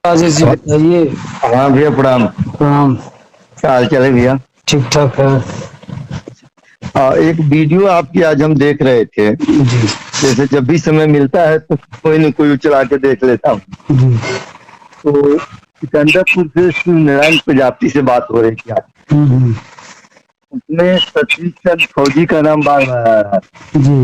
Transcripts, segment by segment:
राजेश जी बताइए। हाँ भैया प्रणाम। प्रणाम। क्या हाल चाल है भैया? ठीक ठाक है एक वीडियो आपकी आज हम देख रहे थे। जी। जैसे जब भी समय मिलता है तो कोई न कोई चला के देख लेता हूँ। जी। तो सिकंदरपुर से श्री नारायण प्रजापति से बात हो रही थी आज। हम्म। उसमें सतीश चंद्र फौजी का नाम बार बार आ रहा है। जी।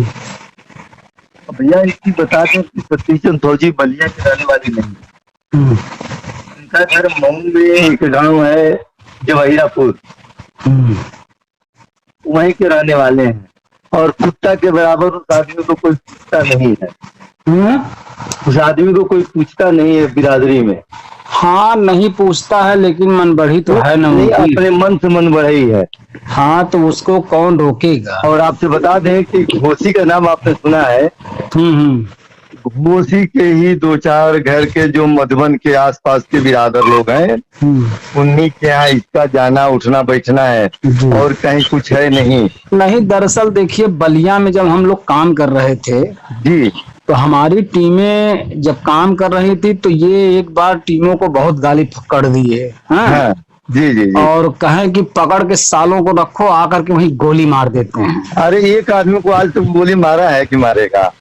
अब भैया इसकी बता दें कि सतीश चंद्र फौजी बलिया के रहने वाले नहीं है। हम्म। उनका घर मऊ में एक गांव है जवाहिरापुर, हम्म। वहीं के रहने वाले हैं। और कुत्ता के बराबर उस आदमी को कोई पूछता नहीं है। हम्म। उस आदमी को कोई पूछता नहीं है बिरादरी में। हाँ, नहीं पूछता है लेकिन मन बढ़ी तो है ना नहीं, उनकी। अपने मन से मन बढ़ई है। हाँ, तो उसको कौन रोकेगा। और आपसे बता दें कि घोसी का नाम आपने सुना है। हम्म। घोसी के ही दो चार घर के जो मधुबन के आसपास के बिरादर लोग हैं, उन्हीं के यहाँ इसका जाना उठना बैठना है और कहीं कुछ है नहीं। नहीं, दरअसल देखिए, बलिया में जब हम लोग काम कर रहे थे जी, तो हमारी टीमें जब काम कर रही थी तो ये एक बार टीमों को बहुत गाली कर दिए। हाँ, जी जी जी। और कहें कि पकड़ के सालों को रखो, आकर के वहीं गोली मार देते हैं। अरे एक आदमी को आज तक गोली मारा है कि मारेगा?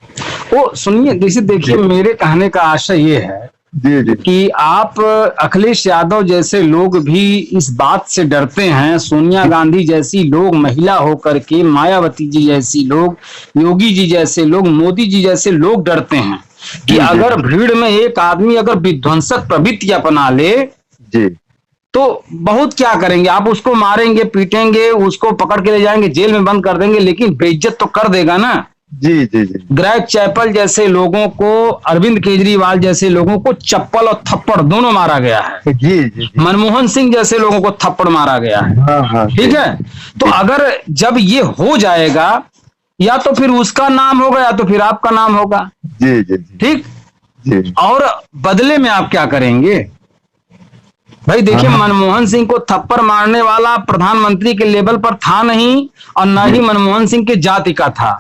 वो सुनिए, जैसे देखिए, मेरे कहने का आशय ये है जी जी कि आप अखिलेश यादव जैसे लोग भी इस बात से डरते हैं, सोनिया गांधी जैसी लोग महिला होकर के, मायावती जी जैसी लोग, योगी जी जैसे लोग, मोदी जी जैसे लोग डरते हैं कि अगर भीड़ में एक आदमी अगर विध्वंसक प्रवृत्ति अपना ले जी तो बहुत क्या करेंगे। आप उसको मारेंगे, पीटेंगे, उसको पकड़ के ले जाएंगे, जेल में बंद कर देंगे, लेकिन बेइज्जत तो कर देगा ना। जी जी जी। ग्रेग चैपल जैसे लोगों को, अरविंद केजरीवाल जैसे लोगों को चप्पल और थप्पड़ दोनों मारा गया है। जी जी। मनमोहन सिंह जैसे लोगों को थप्पड़ मारा गया है। हाँ हाँ, ठीक है। तो अगर जब ये हो जाएगा, या तो फिर उसका नाम होगा या तो फिर आपका नाम होगा। जी जी जी। ठीक जी। और बदले में आप क्या करेंगे भाई? देखिए, मनमोहन सिंह को थप्पड़ मारने वाला प्रधानमंत्री के लेवल पर था नहीं, और न ही मनमोहन सिंह के जाति का था।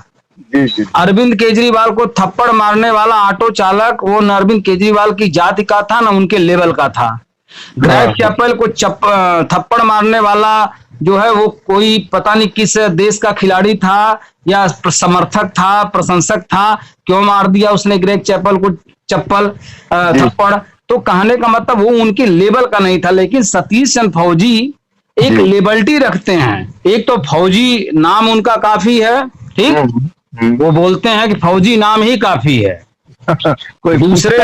जी जी। अरविंद केजरीवाल को थप्पड़ मारने वाला ऑटो चालक, वो न अरविंद केजरीवाल की जाति का था, न उनके लेवल का था। ग्रेग चैपल को थप्पड़ मारने वाला जो है वो कोई पता नहीं किस देश का खिलाड़ी था या समर्थक था, प्रशंसक था। क्यों मार दिया उसने ग्रेग चैपल को थप्पड़? तो कहने का मतलब वो उनके लेवल का नहीं था। लेकिन सतीश चंद्र फौजी एक लेबल्टी रखते हैं। एक तो फौजी नाम उनका काफी है, ठीक, वो बोलते हैं कि फौजी नाम ही काफी है। कोई दूसरे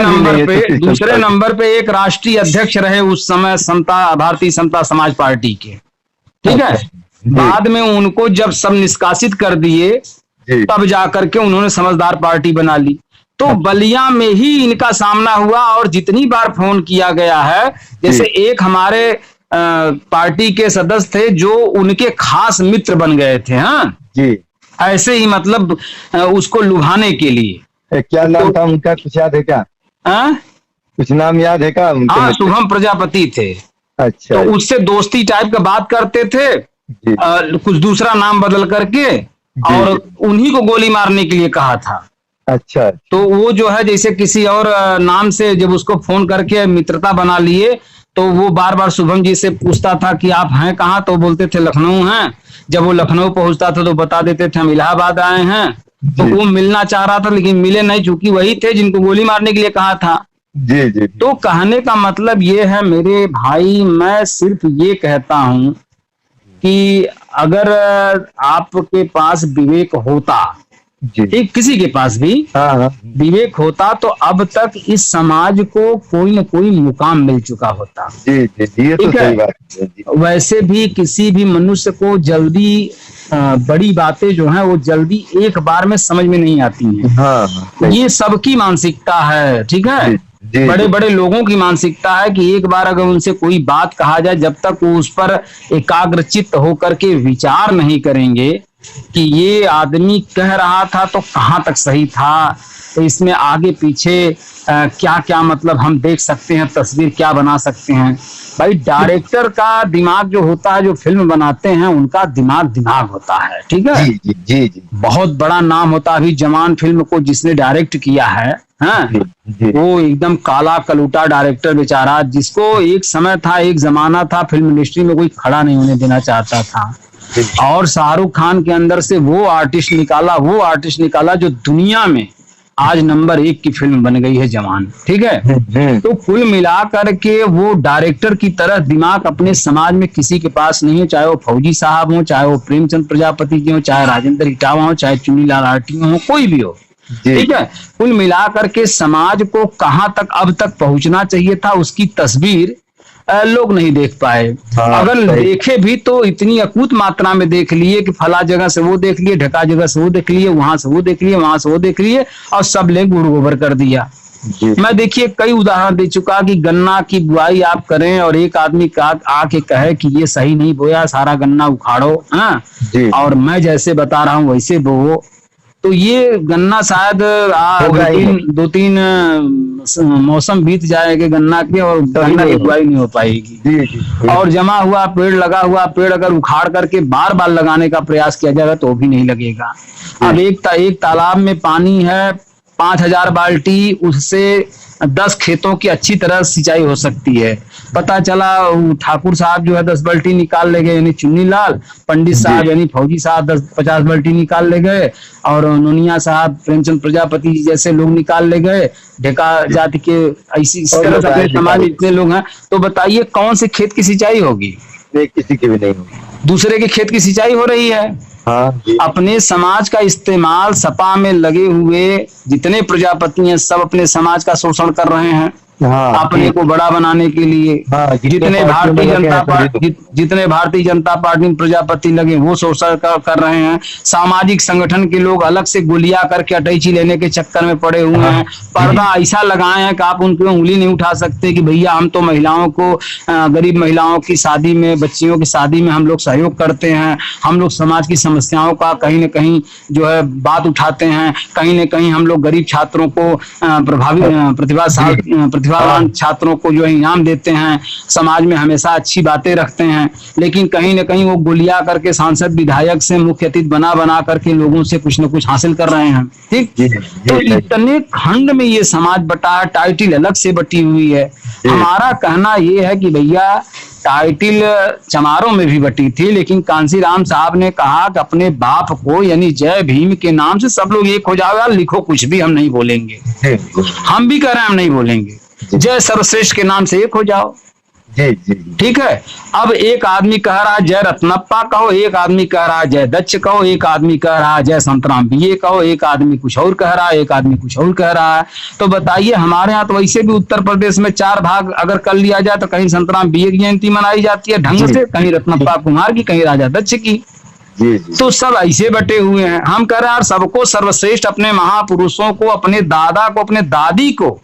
नंबर पे एक राष्ट्रीय अध्यक्ष रहे उस समय भारतीय समता समाज पार्टी के, ठीक है। बाद में उनको जब सब निष्कासित कर दिए तब जाकर के उन्होंने समझदार पार्टी बना ली। तो बलिया में ही इनका सामना हुआ, और जितनी बार फोन किया गया है, जैसे एक हमारे पार्टी के सदस्य थे जो उनके खास मित्र बन गए थे। हाँ जी, ऐसे ही मतलब उसको लुभाने के लिए। क्या नाम था उनका, कुछ याद है क्या? कुछ नाम याद है क्या? हाँ, शुभम प्रजापति थे। अच्छा। तो उससे दोस्ती टाइप का बात करते थे, कुछ दूसरा नाम बदल करके, और उन्हीं को गोली मारने के लिए कहा था। अच्छा। तो वो जो है जैसे किसी और नाम से जब उसको फोन करके मित्रता बना लिए, तो वो बार बार शुभम जी से पूछता था कि आप हैं कहाँ, तो बोलते थे लखनऊ हैं। जब वो लखनऊ पहुंचता था तो बता देते थे हम इलाहाबाद आए हैं। तो वो मिलना चाह रहा था लेकिन मिले नहीं, चूंकि वही थे जिनको गोली मारने के लिए कहा था। जी जी। तो कहने का मतलब ये है मेरे भाई, मैं सिर्फ ये कहता हूं कि अगर आपके पास विवेक होता, ठीक, किसी के पास भी विवेक होता, तो अब तक इस समाज को कोई न कोई मुकाम मिल चुका होता। जी जी, ये तो सही बात है। वैसे भी किसी भी मनुष्य को जल्दी बड़ी बातें जो हैं वो जल्दी एक बार में समझ में नहीं आती हैं। ये सबकी मानसिकता है, ठीक है। बड़े बड़े लोगों की मानसिकता है कि एक बार अगर उनसे कोई बात कहा जाए, जब तक वो उस पर एकाग्रचित्त होकर के विचार नहीं करेंगे, कि ये आदमी कह रहा था तो कहाँ तक सही था, तो इसमें आगे पीछे क्या क्या मतलब हम देख सकते हैं, तस्वीर क्या बना सकते हैं। भाई डायरेक्टर का दिमाग जो होता है, जो फिल्म बनाते हैं उनका दिमाग होता है, ठीक है। जी जी जी जी बहुत बड़ा नाम होता है। अभी जवान फिल्म को जिसने डायरेक्ट किया है, हाँ, जी जी वो एकदम काला कलूटा डायरेक्टर बेचारा, जिसको एक समय था, एक जमाना था, फिल्म इंडस्ट्री में कोई खड़ा नहीं होने देना चाहता था। और शाहरुख खान के अंदर से वो आर्टिस्ट निकाला जो दुनिया में आज नंबर 1 की फिल्म बन गई है जवान, ठीक है। तो कुल मिलाकर के वो डायरेक्टर की तरह दिमाग अपने समाज में किसी के पास नहीं है, चाहे वो फौजी साहब हो, चाहे वो प्रेमचंद प्रजापति जी हो, चाहे राजेंद्र इटावा हो, चाहे चुन्नीलाल आर्टिया हो, कोई भी हो, ठीक है। कुल मिलाकर के समाज को कहाँ तक अब तक पहुंचना चाहिए था, उसकी तस्वीर लोग नहीं देख पाए। अगर देखे भी तो इतनी अकूत मात्रा में देख लिए कि फला जगह से वो देख लिए, ढका जगह से वो देख लिए, वहां से वो देख लिए, वहां से वो देख लिए, और सब ले गुड़ गोबर कर दिया। मैं देखिए कई उदाहरण दे चुका कि गन्ना की बुआई आप करें और एक आदमी का आके कहे कि ये सही नहीं बोया, सारा गन्ना उखाड़ो, हाँ, और मैं जैसे बता रहा हूँ वैसे बोवो, तो ये गन्ना शायद दो तीन मौसम बीत जाएंगे गन्ना के, और गन्ना की बुआई नहीं हो पाएगी। और जमा हुआ पेड़, लगा हुआ पेड़ अगर उखाड़ करके बार बार लगाने का प्रयास किया जाएगा तो भी नहीं लगेगा। अब एक तालाब में पानी है 5000 बाल्टी, उससे 10 खेतों की अच्छी तरह सिंचाई हो सकती है। पता चला ठाकुर साहब जो है 10 बाल्टी निकाल ले गए, यानी चुन्नीलाल, पंडित साहब यानी फौजी साहब 50 बाल्टी निकाल ले गए, और नोनिया साहब प्रेमचंद प्रजापति जैसे लोग निकाल ले गए, ढेका जाति के ऐसी इस तरह से समाज इतने लोग हैं। तो बताइए कौन से खेत की सिंचाई होगी? किसी की भी नहीं होगी। दूसरे के खेत की सिंचाई हो रही है। अपने समाज का इस्तेमाल, सपा में लगे हुए जितने प्रजापति हैं सब अपने समाज का शोषण कर रहे हैं, अपने को बड़ा बनाने के लिए। जितने भारतीय जनता पार्टी में प्रजापति लगे वो शोषण कर रहे हैं। सामाजिक संगठन के लोग अलग से गोलियां करके अटैची लेने के चक्कर में पड़े हुए हैं। पर्दा ऐसा लगाए हैं कि आप उनकी उंगली नहीं उठा सकते कि भैया हम तो महिलाओं को, गरीब महिलाओं की शादी में, बच्चियों की शादी में हम लोग सहयोग करते हैं, हम लोग समाज की समस्याओं का कहीं न कहीं जो है बात उठाते हैं, कहीं न कहीं हम लोग गरीब छात्रों को प्रतिभावान छात्रों को जो है इनाम देते हैं, समाज में हमेशा अच्छी बातें रखते हैं। लेकिन कहीं न कहीं वो गुलिया करके सांसद विधायक से मुख्य अतिथि बना करके लोगों से कुछ न कुछ हासिल कर रहे हैं, ठीक। तो इतने खंड में ये समाज बटा है, टाइटल अलग से बटी हुई है। हमारा कहना ये है कि भैया टाइटल चमारों में भी बटी थी, लेकिन कांसीराम साहब ने कहा कि अपने बाप को यानी जय भीम के नाम से सब लोग एक हो जाओ, लिखो कुछ भी, हम नहीं बोलेंगे। हम भी कह रहे हैं हम नहीं बोलेंगे, जय सर्वश्रेष्ठ के नाम से एक हो जाओ, ठीक है। अब एक आदमी कह रहा है जय रत्नप्पा कहो, एक आदमी कह रहा है जय दक्ष कहो, एक आदमी कह रहा है जय संतराम बीए कहो, एक आदमी कुछ और कह रहा है, एक आदमी कुछ और कह रहा है। तो बताइए हमारे यहाँ तो वैसे भी उत्तर प्रदेश में 4 भाग अगर कर लिया जाए तो कहीं संतराम बीए की जयंती मनाई जाती है ढंग से, कहीं रत्नप्पा कुमार की, कहीं राजा दक्ष की। तो सब ऐसे बटे हुए हैं। हम कह रहे हैं सबको सर्वश्रेष्ठ, अपने महापुरुषों को, अपने दादा को, अपने दादी को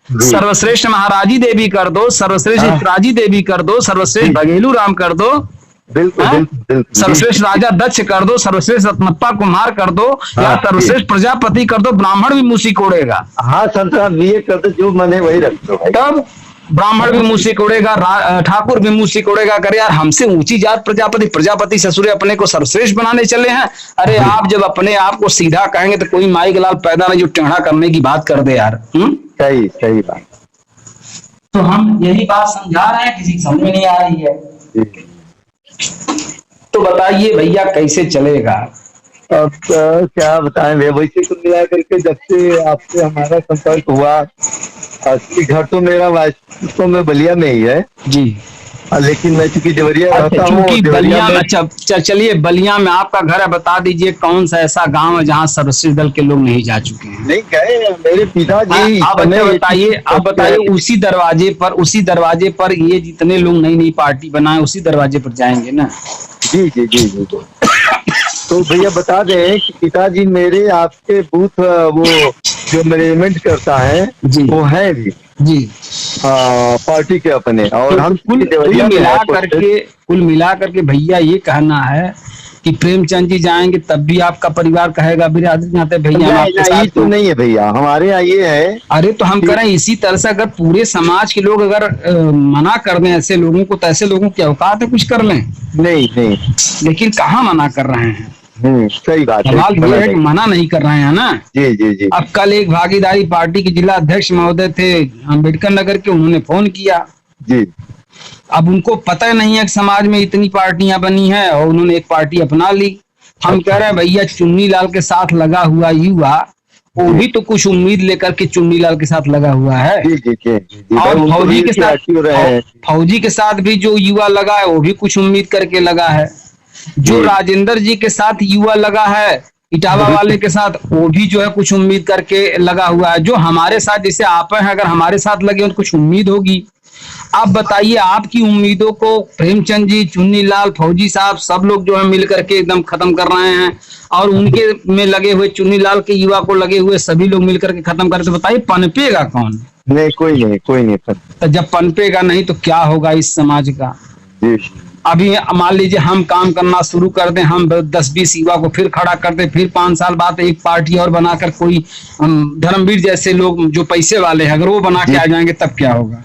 सर्वश्रेष्ठ महाराजी देवी कर दो, सर्वश्रेष्ठ इतराजी देवी कर दो, सर्वश्रेष्ठ भगेलू राम कर दो, सर्वश्रेष्ठ राजा दक्ष कर दो, सर्वश्रेष्ठ रत्नप्पा कुमार कर दो, या सर्वश्रेष्ठ प्रजापति कर दो, ब्राह्मण भी मुंह सिकोड़ेगा। हाँ संतराम ये कर दो, जो मने वही रख दो। तब ब्राह्मण भी मुंह सिकोड़ेगा, ठाकुर भी मुंह सिकोड़ेगा, करे यार हमसे ऊंची जात प्रजापति ससुरे अपने को सर्वश्रेष्ठ बनाने चले हैं। अरे आप जब अपने आप को सीधा कहेंगे तो कोई माई लाल पैदा नहीं जो टेढ़ा करने की बात कर दे यार। सही बात। तो हम यही बात समझा रहे हैं, किसी समझ में नहीं आ रही है। तो बताइए भैया कैसे चलेगा? अब क्या बताएं, वैसे तो मिला करके जब से आपसे हमारा संपर्क हुआ, असली घर तो मेरा वास्तव में बलिया में ही है जी, लेकिन मैं चूंकि देवरिया रहता हूँ। बलिया में, अच्छा चलिए बलिया में आपका घर है, बता दीजिए कौन सा ऐसा गांव है जहाँ सर्वश्रेष्ठ दल के लोग नहीं जा चुके हैं? नहीं गए मेरे पिताजी। आप बताइए उसी दरवाजे पर ये जितने लोग नई पार्टी बनाए उसी दरवाजे पर जाएंगे ना? जी। तो भैया बता दें कि पिताजी मेरे आपके बूथ वो जो मैनेजमेंट करता है वो है भी जी पार्टी के अपने। और हम कुल मिला करके भैया ये कहना है कि प्रेमचंद जी जाएंगे तब भी आपका परिवार कहेगा बिरादरी नाते भैया हम आपके साथ तो नहीं है भैया, हमारे यहाँ ये है। अरे तो हम करें इसी तरह से, अगर पूरे समाज के लोग अगर मना कर दें ऐसे लोगों को, तो ऐसे लोगों की औकात है कुछ कर लें? नहीं नहीं, लेकिन कहाँ मना कर रहे हैं? सही बात है। सवाल ये है कि मना नहीं कर रहे हैं ना। जी जी जी। अब कल एक भागीदारी पार्टी के जिला अध्यक्ष महोदय थे अम्बेडकर नगर के, उन्होंने फोन किया जी। अब उनको पता नहीं है कि समाज में इतनी पार्टियां बनी है, और उन्होंने एक पार्टी अपना ली। हम कह रहे हैं भैया चुन्नी लाल के साथ लगा हुआ युवा, वो भी तो कुछ उम्मीद लेकर के चुन्नी लाल के साथ लगा हुआ है। जी जी जी। और फौजी के साथ भी जो युवा लगा है वो भी कुछ उम्मीद करके लगा है। जो राजेंद्र जी के साथ युवा लगा है इटावा वाले के साथ, वो भी जो है कुछ उम्मीद करके लगा हुआ है। जो हमारे साथ जैसे आप हैं, अगर हमारे साथ लगे तो कुछ उम्मीद होगी। आप बताइए, आपकी उम्मीदों को प्रेमचंद जी, चुन्नी लाल, फौजी साहब सब लोग जो है मिल करके एकदम खत्म कर रहे हैं, और उनके में लगे हुए चुन्नी लाल के युवा को लगे हुए सभी लोग मिल करके खत्म कर, तो बताइए पनपेगा कौन? नहीं, कोई नहीं, कोई नहीं। तो जब पनपेगा नहीं तो क्या होगा इस समाज का? जी। अभी मान लीजिए हम काम करना शुरू कर दें, हम 10-20 युवा को फिर खड़ा कर दें, फिर 5 साल बाद एक पार्टी और बनाकर कोई धर्मवीर जैसे लोग जो पैसे वाले हैं अगर वो बना के आ जाएंगे तब क्या होगा?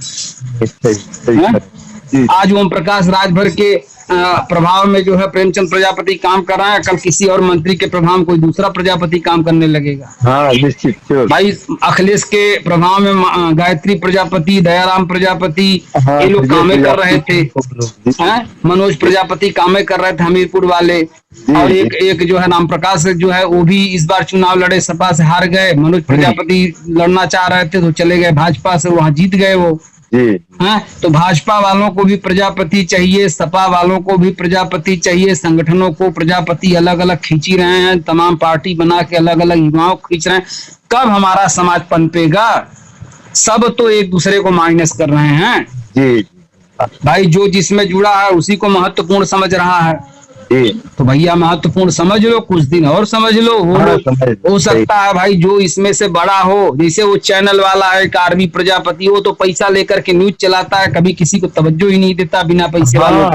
आज ओम प्रकाश राजभर के प्रभाव में जो है प्रेमचंद प्रजापति काम कर रहा है, कल किसी और मंत्री के प्रभाव में कोई दूसरा प्रजापति काम करने लगेगा। हाँ, निश्चित। भाई अखिलेश के प्रभाव में गायत्री प्रजापति, दयाराम प्रजापति, ये लोग कामे कर रहे थे। मनोज प्रजापति कामे कर रहे थे हमीरपुर वाले, और एक जो है नाम प्रकाश जो है वो भी इस बार चुनाव लड़े, सपा से हार गए। मनोज प्रजापति लड़ना चाह रहे थे तो चले गए भाजपा से, वहां जीत गए वो। तो भाजपा वालों को भी प्रजापति चाहिए, सपा वालों को भी प्रजापति चाहिए, संगठनों को प्रजापति अलग अलग खींची रहे हैं, तमाम पार्टी बना के अलग अलग युवाओं को खींच रहे हैं। कब हमारा समाज पनपेगा? सब तो एक दूसरे को माइनस कर रहे हैं। जी भाई, जो जिसमें जुड़ा है उसी को महत्वपूर्ण समझ रहा है। तो भैया महत्वपूर्ण समझ लो, कुछ दिन और समझ लो। हो सकता है भाई जो इसमें से बड़ा हो, जैसे वो चैनल वाला है आरबी प्रजापति, वो तो पैसा लेकर के न्यूज चलाता है, कभी किसी को तवज्जो ही नहीं देता बिना पैसे वालों।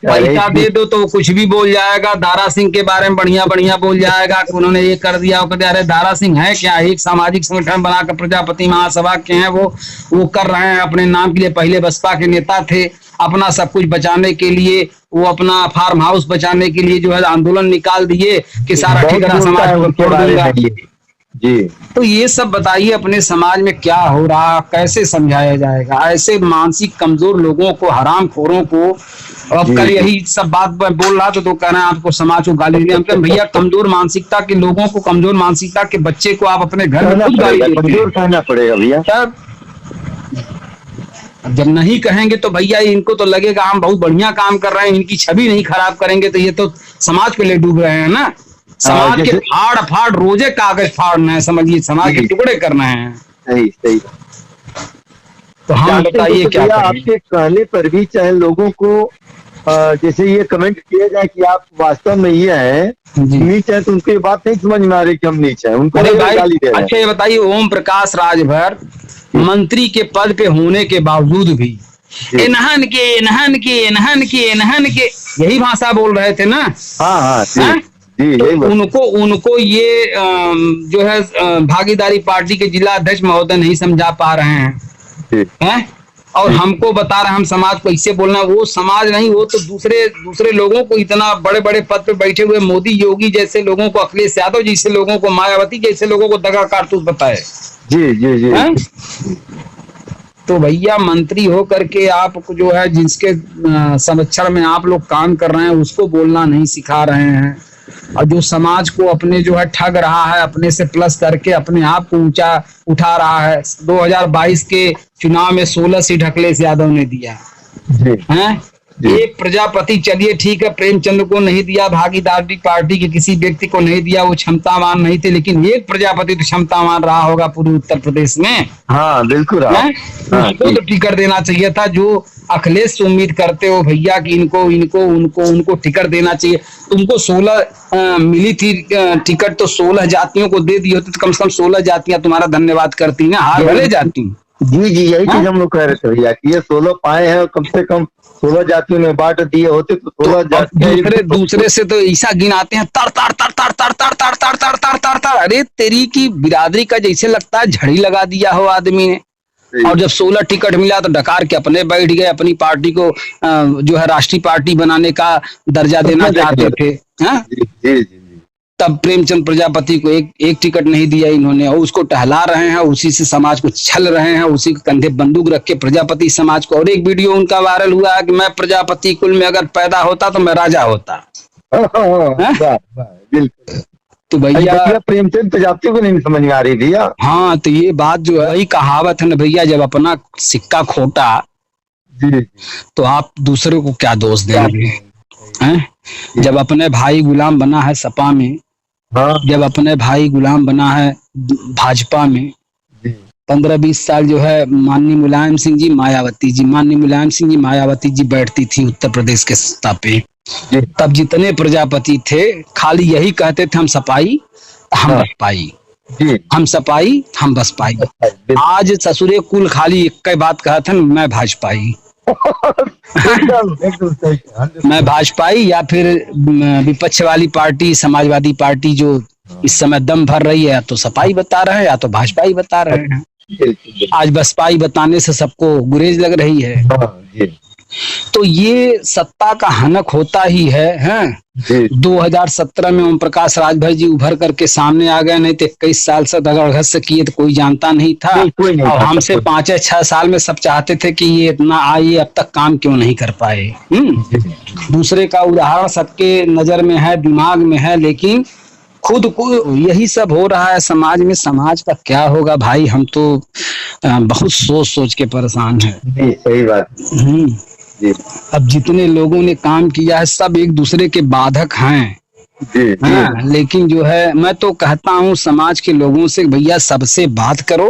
पैसा दे दो तो वो कुछ भी बोल जाएगा। दारा सिंह के बारे में बढ़िया बढ़िया बोल जाएगा कि उन्होंने ये कर दिया, वो कर दिया। अरे दारा सिंह है क्या? एक सामाजिक संगठन बनाकर प्रजापति महासभा के हैं, वो कर रहे हैं अपने नाम के लिए। पहले बसपा के नेता थे, अपना सब कुछ बचाने के लिए, वो अपना फार्म हाउस बचाने के लिए जो है आंदोलन निकाल दिए कि सारा ठेकेदार समाज को तोड़ दूंगा। जी। तो ये सब बताइए अपने समाज में क्या हो रहा, कैसे समझाया जाएगा ऐसे मानसिक कमजोर लोगों को, हरामखोरों को? अब कल यही सब बात बोल रहा तो कह रहे हैं आपको समाज को गाली दिया। हम कह भैया कमजोर मानसिकता के लोगों को, कमजोर मानसिकता के बच्चे को आप अपने घर में खुद गाली कहना पड़ेगा भैया। जब नहीं कहेंगे तो भैया इनको तो लगेगा हम बहुत बढ़िया काम कर रहे हैं, इनकी छवि नहीं खराब करेंगे तो ये तो समाज के लिए डूब रहे हैं ना। समाज के फाड़ रोजे कागज फाड़ना है, समझिए, समाज के टुकड़े करना है। सही। तो हम बताइए क्या करें? आपके कहने पर भी चाहे लोगों को जैसे ये कमेंट किया जाए कि आप वास्तव में ये है नीच है, तो उनकी बात नहीं समझ में आ रही कि हम नीच है, उनको गाली दे रहे हैं। अच्छा ये बताइए, ओम प्रकाश राजभर मंत्री के पद पे होने के बावजूद भी इन्हन के यही भाषा बोल रहे थे ना। हाँ तो उनको ये जो है भागीदारी पार्टी के जिला अध्यक्ष महोदय नहीं समझा पा रहे हैं। और हमको बता रहे हैं हम समाज को इससे बोलना। वो समाज नहीं, वो तो दूसरे लोगों को, इतना बड़े बड़े पद पे बैठे हुए मोदी योगी जैसे लोगों को, अखिलेश यादव जैसे लोगों को, मायावती जैसे लोगों को दगा कारतूस बताए। जी। तो भैया मंत्री हो करके आप जो है जिसके संरक्षण में आप लोग काम कर रहे हैं उसको बोलना नहीं सिखा रहे हैं, और जो समाज को अपने जो है ठग रहा है, अपने से प्लस करके अपने आप को ऊंचा उठा रहा है। 2022 के चुनाव में 16 सीट अखिलेश यादव ने दिया है। एक प्रजापति, चलिए ठीक है, प्रेमचंद को नहीं दिया, भागीदारी पार्टी के किसी व्यक्ति को नहीं दिया, वो क्षमतावान नहीं थे, लेकिन एक प्रजापति तो क्षमतावान रहा होगा पूरे उत्तर प्रदेश में। हाँ बिल्कुल। उसको तो टिकट देना चाहिए था। जो अखिलेश से उम्मीद करते हो भैया कि उनको टिकट देना चाहिए। तुमको 16 मिली थी टिकट, तो 16 जातियों को दे दिए होते तो कम से कम 16 जातियां तुम्हारा धन्यवाद करती ना, हार भले जाती। जी यही चीज हम लोग कह रहे थे भैया कि ये 16 पाए हैं, कम से कम 16 जातियों ने बांट दिए होते तो तो 16 अब जातियां दूसरे से तो ऐसा गिनाते हैं, तर तर तर तर तर तर तर तर तर तर तर तर, अरे तेरी की बिरादरी का जैसे लगता है झड़ी लगा दिया हो आदमी ने। और जब 16 टिकट मिला तो डकार के अपने बैठ गए, अपनी पार्टी को जो है राष्ट्रीय पार्टी बनाने का दर्जा देना चाहते थे। हाँ? जी जी जी जी। तब प्रेमचंद प्रजापति को एक टिकट नहीं दिया इन्होंने, और उसको टहला रहे हैं, उसी से समाज को छल रहे हैं, उसी के कंधे बंदूक रख के प्रजापति समाज को। और एक वीडियो उनका वायरल हुआ है कि मैं प्रजापति कुल में अगर पैदा होता तो मैं राजा होता। बिल्कुल। तो भैया प्रेमचंद प्रजापति को नहीं समझ में आ रही भैया। हाँ, तो ये बात जो है, वही कहावत है ना भैया, जब अपना सिक्का खोटा जी तो आप दूसरे को क्या दोष देंगे हैं? जब अपने भाई गुलाम बना है सपा में, हाँ जब अपने भाई गुलाम बना है भाजपा में, जी 15-20 साल जो है माननीय मुलायम सिंह जी मायावती जी बैठती थी उत्तर प्रदेश के सत्ता पे, जी तब जितने प्रजापति थे खाली यही कहते थे, हम सपाई हम हाँ। बसपाई, जी हम सपाई हम बसपाई। आज ससुरे कुल खाली एक ही बात कहते हैं, मैं भाजपाई। एकदम सही। मैं भाजपाई, या फिर विपक्ष वाली पार्टी समाजवादी पार्टी जो इस समय दम भर रही है, या तो सपाई बता रहे हैं या तो भाजपाई बता रहे हैं। आज बसपाई बताने से सबको गुरेज लग रही है। हाँ, जी तो ये सत्ता का हनक होता ही है, हैं? जी 2017 में ओम प्रकाश राजभर जी उभर करके सामने आ गए, नहीं तो 21 साल से दगड़घस से किए तो कोई जानता नहीं था। कोई नहीं और था। हमसे 5-6 साल में सब चाहते थे कि ये इतना आइए, अब तक काम क्यों नहीं कर पाए। दूसरे का उदाहरण सबके नजर में है, दिमाग में है, लेकिन खुद को यही सब हो रहा है समाज में। समाज का क्या होगा भाई, हम तो बहुत सोच सोच के परेशान है। जी सही बात। जी अब जितने लोगों ने काम किया है सब एक दूसरे के बाधक हैं। जी हाँ, लेकिन जो है मैं तो कहता हूँ समाज के लोगों से, भैया सबसे बात करो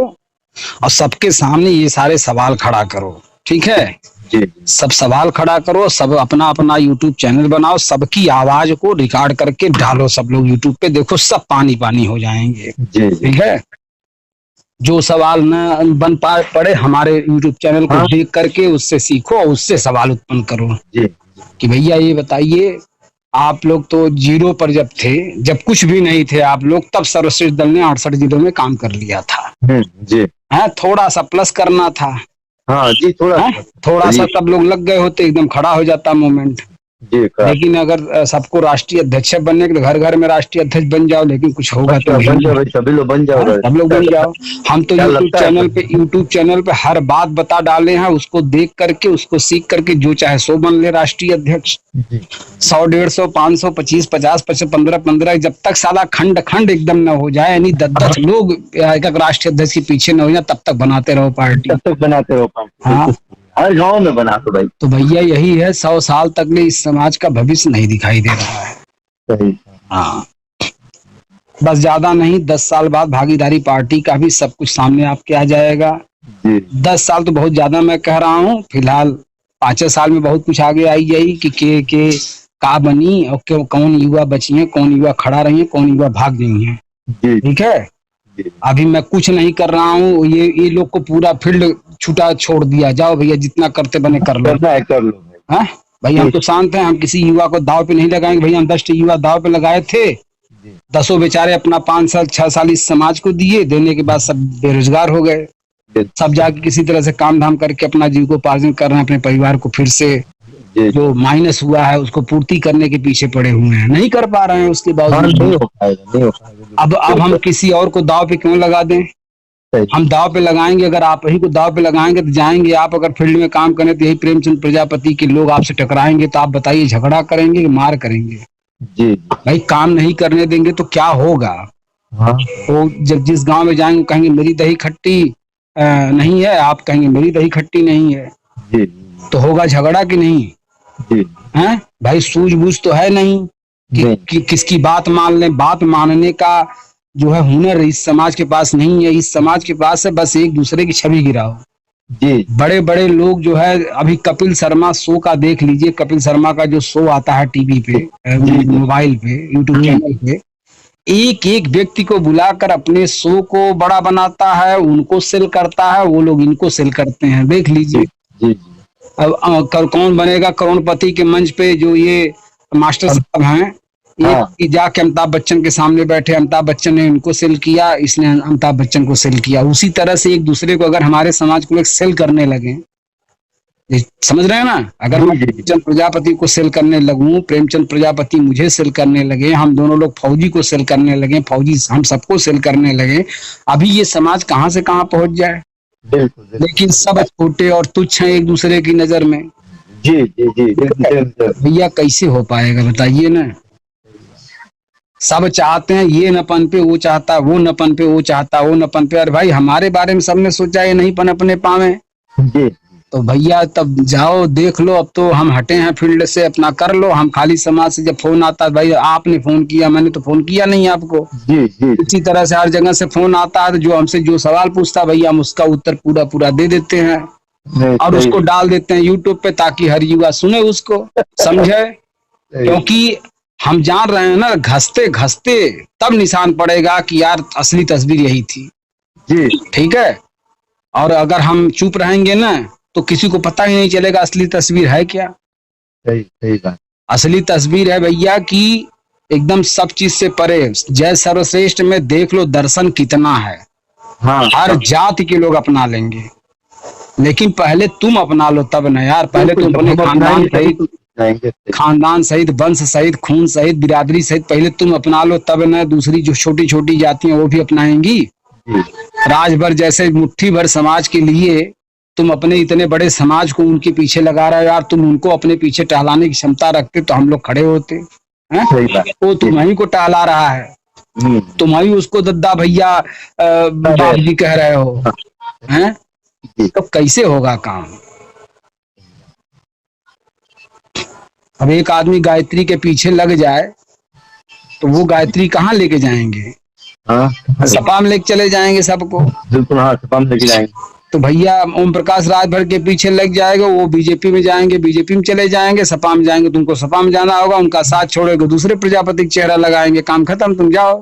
और सबके सामने ये सारे सवाल खड़ा करो, ठीक है? जी सब सवाल खड़ा करो, सब अपना अपना यूट्यूब चैनल बनाओ, सबकी आवाज को रिकॉर्ड करके डालो, सब लोग यूट्यूब पे देखो, सब पानी पानी हो जाएंगे। जी ठीक है? जो सवाल न बन पाए पड़े, हमारे यूट्यूब चैनल को देख करके उससे सीखो और उससे सवाल उत्पन्न करो जी कि भैया ये बताइए, आप लोग तो जीरो पर जब थे, जब कुछ भी नहीं थे आप लोग, तब सर्वश्रेष्ठ दल ने 68 जिलों में काम कर लिया था। जी है, थोड़ा सा प्लस करना था। हाँ जी थोड़ा सा सब लोग लग गए होते, एकदम खड़ा हो जाता मूवमेंट। जी लेकिन अगर सबको राष्ट्रीय अध्यक्ष बनने के, घर घर में राष्ट्रीय अध्यक्ष बन जाओ, लेकिन कुछ होगा तो बन जाओ भाई, सभी लोग बन जाओ, सब लोग बन जाओ। हम तो क्या यूट्यूब लगता है? चैनल पे हर बात बता डाले हैं, उसको देख करके, उसको सीख करके जो चाहे सो बन ले राष्ट्रीय अध्यक्ष। 100, 150, 500, 25, 50, 15, 15, जब तक साला खंड खंड एकदम न हो जाए, यानी 10 लोग एक राष्ट्रीय अध्यक्ष के पीछे न हो जाए, तब तक बनाते रहो पार्टी। तब तक बनाते रहो पार्टी। हाँ, हर गांव में बना दो भाई। तो भैया यही है, 100 साल तक ले इस समाज का भविष्य नहीं दिखाई दे रहा है। सही। हाँ, बस ज्यादा नहीं, 10 साल बाद भागीदारी पार्टी का भी सब कुछ सामने आपके आ जाएगा। जी 10 साल तो बहुत ज्यादा मैं कह रहा हूँ, फिलहाल 5 साल में बहुत कुछ आगे आई जाएगी कि के का बनी और क्यों, कौन युवा बची है, कौन युवा खड़ा रही है, कौन युवा भाग गई है। जी ठीक है? जी अभी मैं कुछ नहीं कर रहा हूँ, ये लोग को पूरा फील्ड छुटा छोड़ दिया, जाओ भैया जितना करते बने कर लो। करना है कर लो भाई। हाँ भाई, हम तो शांत हैं, हम किसी युवा को दाव पे नहीं लगाएंगे। भैया हम 10 युवा दाव पे लगाए थे, 10 बेचारे अपना 5 साल 6 साल इस समाज को दिए, देने के बाद सब बेरोजगार हो गए, सब जाके किसी तरह से काम धाम करके अपना जीविकोपार्जन कर रहे हैं, अपने परिवार को फिर से जो माइनस हुआ है उसको पूर्ति करने के पीछे पड़े हुए हैं, नहीं कर पा रहे हैं। उसके बावजूद नहीं हो पाएगा। अब हम किसी और को दाव पे क्यों लगा दें? हम दाव पे लगाएंगे, अगर आप ही को दाव पे लगाएंगे तो जाएंगे आप, अगर फील्ड में काम करें तो यही प्रेमचंद प्रजापति के लोग आपसे टकराएंगे, तो आप बताइए झगड़ा करेंगे कि मार करेंगे? जी भाई काम नहीं करने देंगे तो क्या होगा? हाँ वो जब जिस गांव में जाएंगे कहेंगे मेरी दही खट्टी नहीं है, आप कहेंगे मेरी दही खट्टी नहीं है, जी तो होगा झगड़ा कि नहीं? जी हैं भाई, सूझबूझ तो है नहीं कि किसकी बात मान लें। बात मानने का जो है हुनर इस समाज के पास नहीं है। इस समाज के पास है बस एक दूसरे की छवि गिराओ। जी बड़े बड़े लोग जो है, अभी कपिल शर्मा शो का देख लीजिए, कपिल शर्मा का जो शो आता है टीवी पे, मोबाइल पे, यूट्यूब चैनल पे, एक एक व्यक्ति को बुलाकर अपने शो को बड़ा बनाता है, उनको सेल करता है, वो लोग इनको सेल करते हैं, देख लीजिए। जी अब कौन बनेगा करोड़पति के मंच पे जो ये मास्टर साहब हैं, ये हाँ। कि जाके अमिताभ बच्चन के सामने बैठे, अमिताभ बच्चन ने इनको सेल किया, इसने अमिताभ बच्चन को सेल किया। उसी तरह से एक दूसरे को अगर हमारे समाज को लोग सेल करने लगे, ये समझ रहे हैं ना, अगर मैं प्रेमचंद प्रजापति को सेल करने लगूं, प्रेमचंद प्रजापति मुझे सेल करने लगे, हम दोनों लोग फौजी को सेल करने लगे, फौजी हम सबको सेल करने लगे, अभी ये समाज कहाँ से कहाँ पहुंच जाए। बिल्कुल बिल्कुल। लेकिन सब छोटे और तुच्छ हैं एक दूसरे की नजर में। जी जी जी बिल्कुल। भैया कैसे हो पाएगा बताइए ना। सब चाहते हैं ये न पनपे, वो चाहता वो न पनपे, वो चाहता वो न पनपे। और भाई हमारे बारे में सबने सोचा ये नहीं पनपने पावे, जी तो भैया तब जाओ देख लो। अब तो हम हटे हैं फील्ड से, अपना कर लो। हम खाली समाज से जब फोन आता है, भाई आपने फोन किया, मैंने तो फोन किया नहीं आपको। जी जी इसी तरह से हर जगह से फोन आता है, तो जो हमसे जो सवाल पूछता भैया हम उसका उत्तर पूरा पूरा दे देते हैं और उसको डाल देते हैं यूट्यूब पे, ताकि हर युवा सुने उसको, समझे। क्योंकि हम जान रहे हैं ना, घसते घसते तब निशान पड़ेगा कि यार असली तस्वीर यही थी। जी ठीक है। और अगर हम चुप रहेंगे ना, तो किसी को पता ही नहीं चलेगा असली तस्वीर है क्या। सही सही बात। असली तस्वीर है भैया कि एकदम सब चीज से परे, जय सर्वश्रेष्ठ में देख लो दर्शन कितना है। हाँ हर जाति के लोग अपना लेंगे, लेकिन पहले तुम अपना लो तब न यार। पहले तुम अपने खानदान सहित, वंश सहित, खून सहित, बिरादरी सहित पहले तुम अपना लो, तब न दूसरी जो छोटी छोटी जातियां वो भी अपनाएंगी। राज भर जैसे मुट्ठी भर समाज के लिए तुम अपने इतने बड़े समाज को उनके पीछे लगा रहे हो यार। तुम उनको अपने पीछे टहलाने की क्षमता रखते तो हम लोग खड़े होते हैं। वो तुम्हारी को टहला रहा है, तुम्हारी उसको दद्दा भैया बाप जी कह रहे हो हैं, तो कैसे होगा काम। अब एक आदमी गायत्री के पीछे लग जाए तो वो गायत्री कहाँ लेके जाएंगे। सपा में लेके चले जाएंगे सबको। बिल्कुल हाँ, सपा में लेके जाएंगे। तो भैया ओम प्रकाश राजभर के पीछे लग जाएगा, वो बीजेपी में जाएंगे, बीजेपी में चले जाएंगे, सपा में जाएंगे, तुमको सपा में जाना होगा, उनका साथ छोड़ेगा, दूसरे प्रजापति चेहरा लगाएंगे, काम खत्म, तुम जाओ।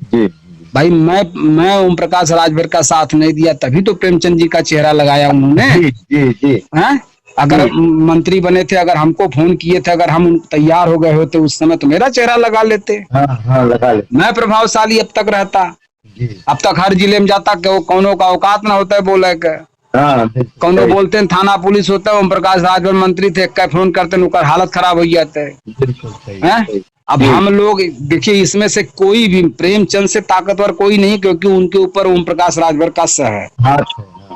जी भाई मैं ओम प्रकाश राजभर का साथ नहीं दिया, तभी तो प्रेमचंद जी का चेहरा लगाया उन्होंने। जी जी जी। हैं? अगर मंत्री बने थे, अगर हमको फोन किए थे, अगर हम तैयार हो गए होते उस समय, तो मेरा चेहरा लगा लेते। हाँ हाँ लगा ले। मैं प्रभावशाली अब तक रहता। अब तक हर जिले में जाता कि वो कौनों का औकात ना होता है बोले के। कौनों बोलते हैं थाना पुलिस होता है, ओम प्रकाश राजभर मंत्री थे, क्या फोन करते हैं, हालत खराब हो जाते हैं। अब हम लोग देखिए, इसमें से कोई भी प्रेमचंद से ताकतवर कोई नहीं, क्योंकि उनके ऊपर ओम प्रकाश राजभर का सह है।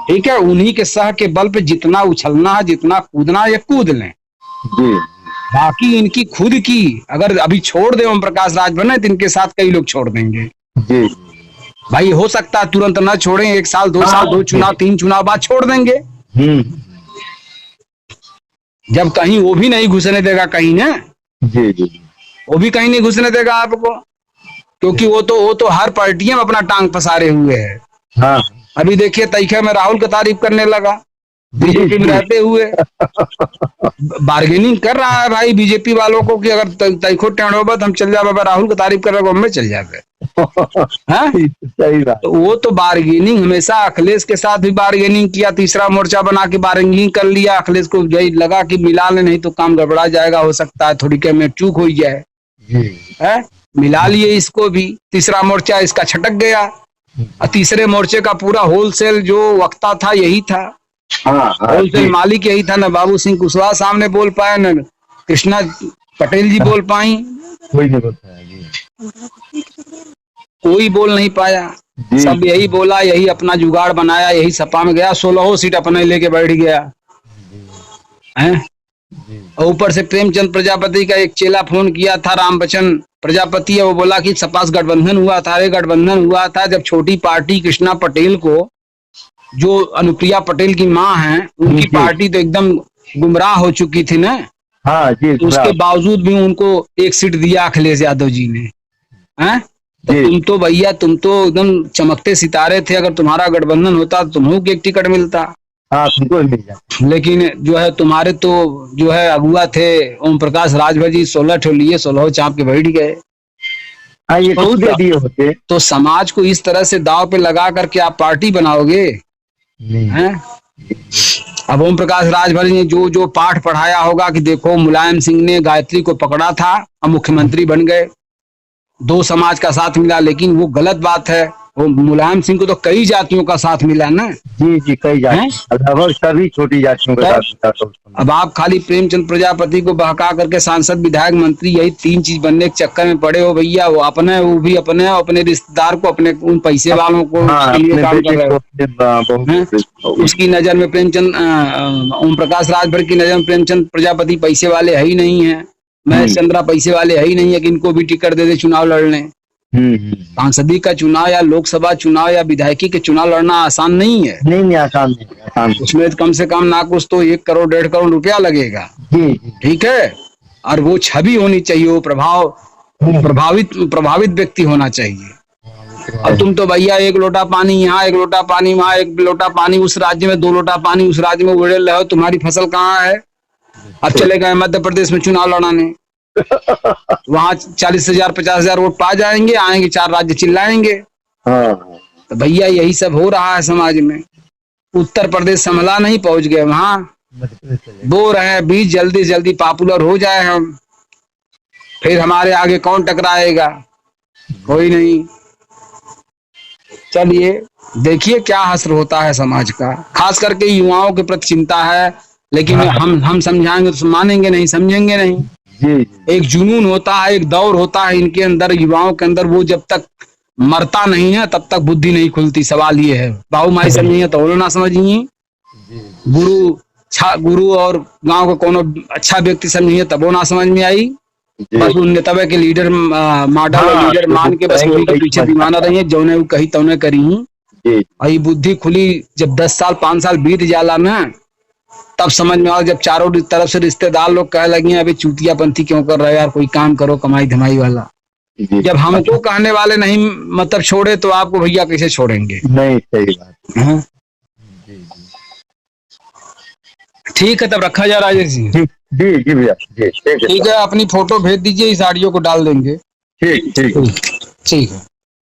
ठीक है, उन्हीं के सह के बल पे जितना उछलना है, जितना कूदना है, ये कूद लें। बाकी इनकी खुद की अगर अभी छोड़ दे ओम प्रकाश राजभर ने, तो इनके साथ कई लोग छोड़ देंगे। भाई हो सकता है तुरंत ना छोड़ें, 1 साल 2 साल, 2 चुनाव 3 चुनाव बाद छोड़ देंगे। जब कहीं वो भी नहीं घुसने देगा कहीं ना। जी जी। वो भी कहीं नहीं घुसने देगा आपको, क्योंकि वो तो हर पार्टियां में अपना टांग पसारे हुए है। हाँ। अभी देखिए तैखे में राहुल का तारीफ करने लगा, बीजेपी में रहते हुए बार्गेनिंग कर रहा है भाई बीजेपी वालों को कि अगर तैखो टेढ़ोबत हम चल जाए, राहुल का तारीफ कर रहे हम चल जाए। सही बात। तो वो तो बार्गेनिंग हमेशा, अखिलेश के साथ भी बार्गेनिंग किया, तीसरा मोर्चा बना के बार्गेनिंग कर लिया। अखिलेश को लगा कि मिला ले, नहीं तो काम गड़बड़ा जाएगा, हो सकता है थोड़ी क्या में चूक हो जाए। है मिला लिए इसको भी, तीसरा मोर्चा इसका छटक गया। और तीसरे मोर्चे का पूरा होलसेल जो वक्ता था यही था, होलसेल मालिक यही था। न बाबू सिंह कुशवाहा सामने बोल पाए, न कृष्णा पटेल जी बोल पाई, कोई नहीं बोल पाया जी। कोई बोल नहीं पाया। सब यही बोला, यही अपना जुगाड़ बनाया, यही सपा में गया, 16 सीट अपने लेके बैठ गया है। और ऊपर से प्रेमचंद प्रजापति का एक चेला फोन किया था, रामबचन प्रजापति है, वो बोला कि सपा से गठबंधन हुआ था। अरे गठबंधन हुआ था जब छोटी पार्टी कृष्णा पटेल को, जो अनुप्रिया पटेल की माँ है, उनकी पार्टी तो एकदम गुमराह हो चुकी थी ना। हाँ जी। उसके बावजूद भी उनको 1 सीट दिया अखिलेश यादव जी ने। हैं? तो तुम तो भैया, तुम तो एकदम चमकते सितारे थे। अगर तुम्हारा गठबंधन होता तो तुम्हें एक टिकट मिलता। हाँ, तुमको मिल जाता। लेकिन जो है तुम्हारे तो जो है अगुआ थे ओम प्रकाश राजभर जी, 16 ठो लिए, 16 चाप के बैठ गए। हाँ, ये तो, दे दिए होते। तो समाज को इस तरह से दाव पे लगा करके आप पार्टी बनाओगे हैं? अब ओम प्रकाश राजभर ने जो जो पाठ पढ़ाया होगा कि देखो मुलायम सिंह ने गायत्री को पकड़ा था, अब मुख्यमंत्री बन गए, 2 समाज का साथ मिला, लेकिन वो गलत बात है। वो मुलायम सिंह को तो कई जातियों का साथ मिला ना। जी जी, कई जाति, लगभग सभी छोटी जातियों का साथ मिला। अब आप खाली प्रेमचंद प्रजापति को बहका करके सांसद विधायक मंत्री यही 3 चीज बनने के चक्कर में पड़े हो भैया। वो अपने, वो भी अपने, अपने रिश्तेदार को, अपने उन पैसे वालों को लिए काम कर रहे हो। उसकी नजर में प्रेमचंद, ओम प्रकाश राजभर की नजर में प्रेमचंद प्रजापति पैसे वाले है ही नहीं है, महेश चंद्रा पैसे वाले है ही नहीं है कि इनको भी टिकट दे दे चुनाव लड़ने। सांसदी का चुनाव या लोकसभा चुनाव या विधायकी के चुनाव लड़ना आसान नहीं है। नहीं, आसान नहीं। उसमें कम से कम ना कुछ तो 1 करोड़ 1.5 करोड़ रुपया लगेगा। ठीक है, और वो छवि होनी चाहिए, वो प्रभावित व्यक्ति होना चाहिए। अब तुम तो भैया 1 लोटा पानी यहाँ, 1 लोटा पानी वहाँ, 1 लोटा पानी उस राज्य में, 2 लोटा पानी उस राज्य में उड़ेल रहे हो, तुम्हारी फसल कहाँ है? अब चले गए मध्य प्रदेश में चुनाव लड़ाने, वहां 40,000 50,000 वोट पा जाएंगे, आएंगे 4 राज्य चिल्लाएंगे। तो भैया यही सब हो रहा है समाज में। उत्तर प्रदेश संभला नहीं, पहुंच गए वहां, बो रहे हैं बीच, जल्दी जल्दी पॉपुलर हो जाए हम, फिर हमारे आगे कौन टकराएगा? कोई नहीं। चलिए देखिए क्या हश्र होता है समाज का, खास करके युवाओं के प्रति चिंता है, लेकिन हम समझाएंगे तो मानेंगे नहीं, समझेंगे नहीं। एक जुनून होता है, एक दौर होता है इनके अंदर, युवाओं के अंदर, वो जब तक मरता नहीं है तब तक बुद्धि नहीं खुलती। सवाल ये है, बाबू माई समझिए तो बोलो ना समझिए, गुरु और गांव का कोनो अच्छा व्यक्ति समझिए तब वो ना समझ में आई। बस उन नेतावे के लीडर मॉडल लीडर मान के बस वही के पीछे दीवाना रही है, जौने वो कही तौने करी। और ये बुद्धि खुली जब 10 साल 5 साल बीत जाला ना, तब समझ में आओ, जब चारों तरफ से रिश्तेदार लोग कह लगे अभी चूतियापंथी क्यों कर रहे हो यार, कोई काम करो कमाई धमाई वाला। जब हमको कहने वाले नहीं मतलब छोड़े तो आपको भैया कैसे छोड़ेंगे? नहीं, सही बात। ठीक है, तब रखा जाए राजेश जी। जी जी भैया, ठीक है, अपनी फोटो भेज दीजिए, इस ऑडियो को डाल देंगे। ठीक है।